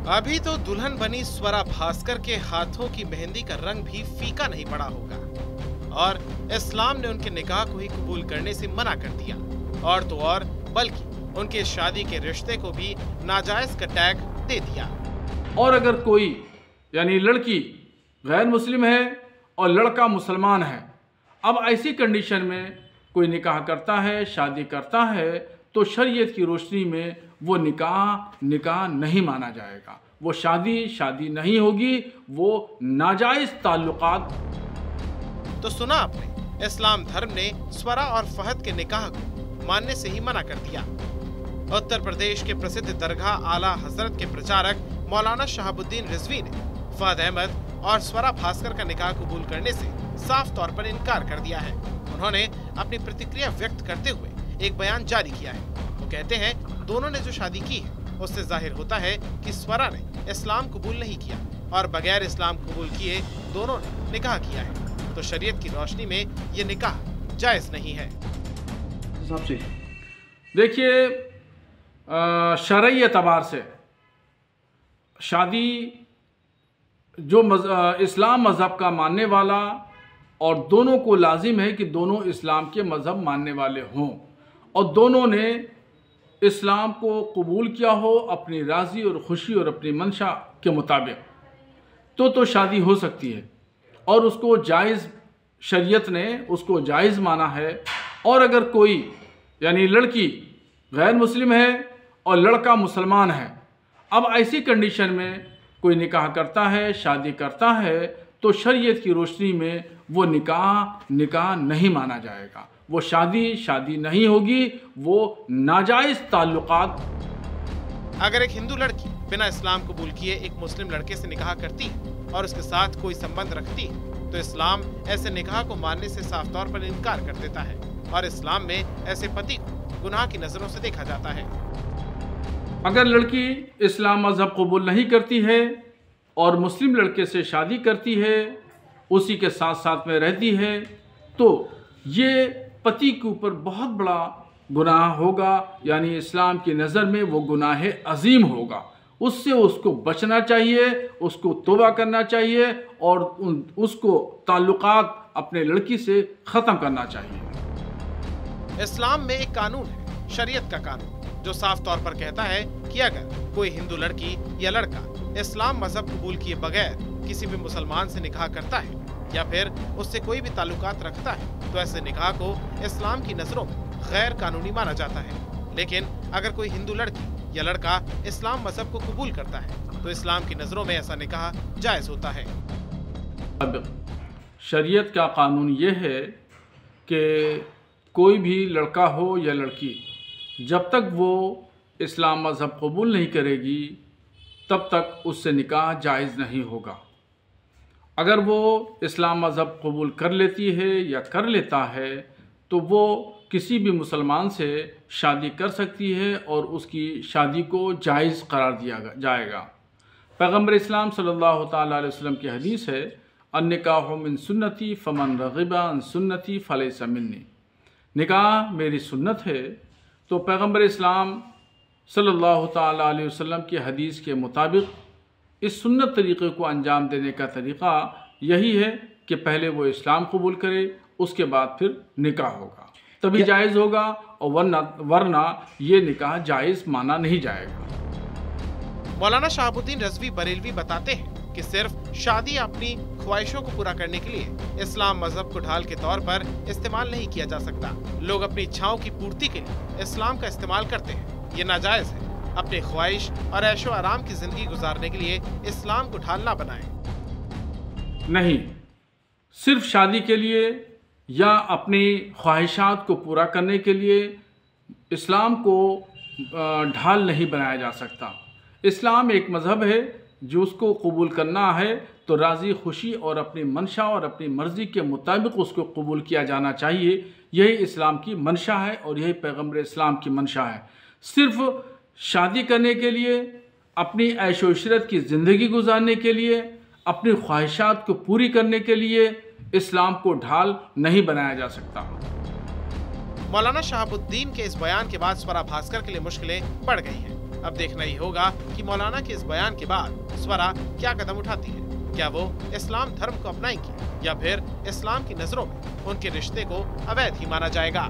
अभी तो दुल्हन बनी स्वरा भास्कर के हाथों की मेहंदी का रंग भी फीका नहीं पड़ा होगा और इस्लाम ने उनके निकाह को ही कबूल करने से मना कर दिया और तो और बल्कि उनके शादी के रिश्ते को भी नाजायज का टैग दे दिया। और अगर कोई यानी लड़की गैर मुस्लिम है और लड़का मुसलमान है, अब ऐसी कंडीशन में कोई निकाह करता है, शादी करता है, तो शरीयत की रोशनी में वो निकाह नहीं माना जाएगा, वो शादी नहीं होगी, वो नाजायज ताल्लुकात। तो सुना आपने, इस्लाम धर्म ने स्वरा और फहद के निकाह को मानने से ही मना कर दिया। उत्तर प्रदेश के प्रसिद्ध दरगाह आला हजरत के प्रचारक मौलाना शहाबुद्दीन रिजवी ने फहद अहमद और स्वरा भास्कर का निकाह कबूल करने से साफ तौर पर इनकार कर दिया है। उन्होंने अपनी प्रतिक्रिया व्यक्त करते हुए एक बयान जारी किया है। वो कहते हैं, दोनों ने जो शादी की है उससे जाहिर होता है कि स्वरा ने इस्लाम कबूल नहीं किया और बगैर इस्लाम कबूल किए दोनों ने निकाह किया है, तो शरीयत की रोशनी में ये निकाह जायज नहीं है। देखिए, शरई एतबार से शादी जो इस्लाम मज़हब का मानने वाला और दोनों को लाजिम है कि दोनों इस्लाम के मज़हब मानने वाले हों और दोनों ने इस्लाम को कबूल किया हो अपनी राज़ी और खुशी और अपनी मंशा के मुताबिक, तो शादी हो सकती है और उसको जायज़, शरीयत ने उसको जायज़ माना है। और अगर कोई यानी लड़की गैर मुस्लिम है और लड़का मुसलमान है, अब ऐसी कंडीशन में कोई निकाह करता है, शादी करता है, तो शरीयत की रोशनी में वो निकाह नहीं माना जाएगा, वो शादी नहीं होगी, वो नाजायज ताल्लुकात। अगर एक हिंदू लड़की बिना इस्लाम कबूल किए एक मुस्लिम लड़के से निकाह करती है और उसके साथ कोई संबंध रखती है, तो इस्लाम ऐसे निकाह को मानने से साफ तौर पर इनकार कर देता है और इस्लाम में ऐसे पति को गुनाह की नजरों से देखा जाता है। अगर लड़की इस्लाम मज़हब कबूल नहीं करती है और मुस्लिम लड़के से शादी करती है, उसी के साथ साथ में रहती है, तो ये पति के ऊपर बहुत बड़ा गुनाह होगा, यानी इस्लाम की नज़र में वो गुनाह अजीम होगा। उससे उसको बचना चाहिए, उसको तौबा करना चाहिए और उसको ताल्लुकात अपने लड़की से ख़त्म करना चाहिए। इस्लाम में एक कानून है, शरीयत का कानून, जो साफ तौर पर कहता है कि अगर कोई हिंदू लड़की या लड़का इस्लाम मजहब कबूल किए बगैर किसी भी मुसलमान से निकाह करता है या फिर उससे कोई भी ताल्लुकात रखता है, तो ऐसे निकाह को इस्लाम की नजरों में गैर कानूनी माना जाता है। लेकिन अगर कोई हिंदू लड़की या लड़का इस्लाम मजहब को कबूल करता है, तो इस्लाम की नजरों में ऐसा निकाह जायज होता है। अब शरीयत का कानून ये है कि कोई भी लड़का हो या लड़की, जब तक वो इस्लाम मज़हब कबूल नहीं करेगी तब तक उससे निकाह जायज़ नहीं होगा। अगर वो इस्लाम मज़हब कबूल कर लेती है या कर लेता है, तो वो किसी भी मुसलमान से शादी कर सकती है और उसकी शादी को जायज़ करार दिया जाएगा। पैगम्बर इस्लाम सल्लल्लाहु ताला अलैहि वसल्लम की हदीस है, अन्निकाहु मिन सुन्नती फमन रग़िबा अन सुन्नती फलैसा मिन्नी। निकाह मेरी सुन्नत है। तो पैगम्बर इस्लाम सल्लल्लाहु ताला अलैहि वसल्लम की हदीस के मुताबिक इस सुन्नत तरीक़े को अंजाम देने का तरीक़ा यही है कि पहले वो इस्लाम कबूल करे, उसके बाद फिर निकाह होगा, तभी जायज़ होगा, और वरना ये निकाह जायज़ माना नहीं जाएगा। मौलाना शहाबुद्दीन रिजवी बरेलवी बताते हैं कि सिर्फ शादी अपनी ख्वाहिशों को पूरा करने के लिए इस्लाम मजहब को ढाल के तौर पर इस्तेमाल नहीं किया जा सकता। लोग अपनी इच्छाओं की पूर्ति के लिए इस्लाम का इस्तेमाल करते हैं, ये नाजायज है। अपने ख्वाहिश और ऐशो आराम की जिंदगी गुजारने के लिए इस्लाम को ढाल ना बनाएं। नहीं, सिर्फ शादी के लिए या अपनी ख्वाहिशात को पूरा करने के लिए इस्लाम को ढाल नहीं बनाया जा सकता। इस्लाम एक मज़हब है जो उसको कबूल करना है तो राज़ी खुशी और अपनी मंशा और अपनी मर्ज़ी के मुताबिक उसको कबूल किया जाना चाहिए। यही इस्लाम की मंशा है और यही पैगम्बर इस्लाम की मंशा है। सिर्फ शादी करने के लिए, अपनी ऐशो इशरत की ज़िंदगी गुजारने के लिए, अपनी ख्वाहिशात को पूरी करने के लिए इस्लाम को ढाल नहीं बनाया जा सकता। मौलाना शहाबुद्दीन के इस बयान के बाद स्वरा भास्कर के लिए मुश्किलें बढ़ गई हैं। अब देखना ही होगा कि मौलाना के इस बयान के बाद स्वरा क्या कदम उठाती है। क्या वो इस्लाम धर्म को अपनाएंगी या फिर इस्लाम की नजरों में उनके रिश्ते को अवैध ही माना जाएगा।